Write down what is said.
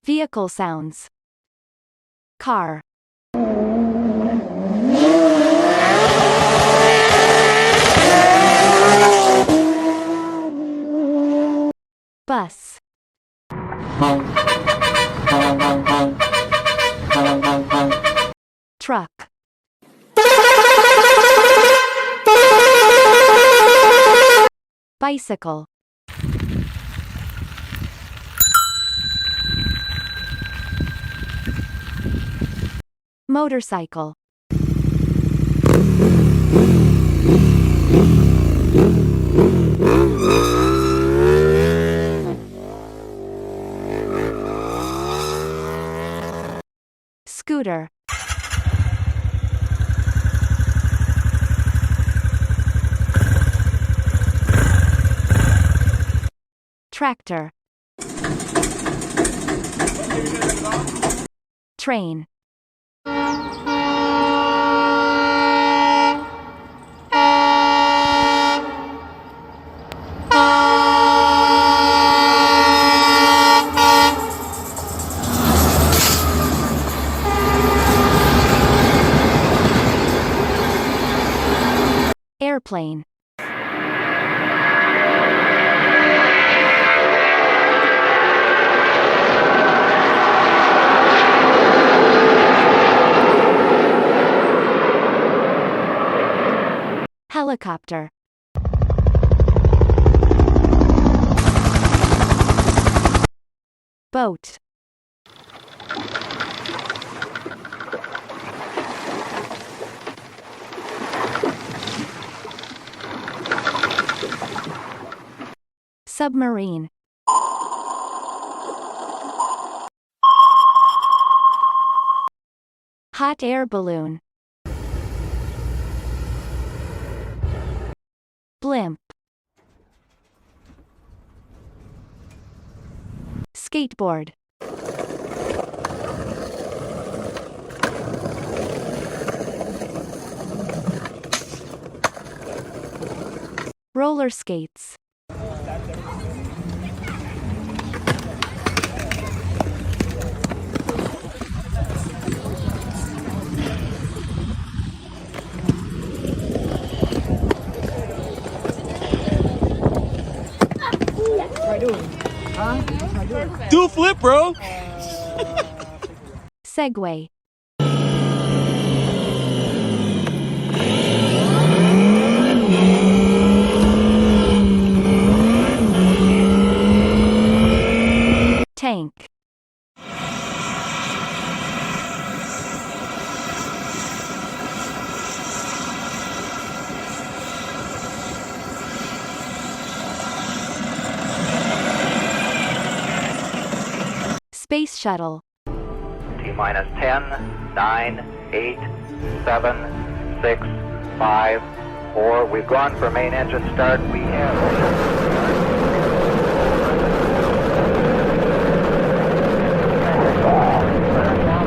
Vehicle sounds. Car. Bus. Truck. Bicycle. Motorcycle. Scooter. Tractor. Train. Airplane. Helicopter. Boat. Submarine. Hot air balloon. Blimp. Skateboard. Roller skates. Do a flip, bro. Segway. Tank. Space shuttle. T-minus 10, 9, 8, 7, 6, 5, 4. We've gone for main engine start. We have...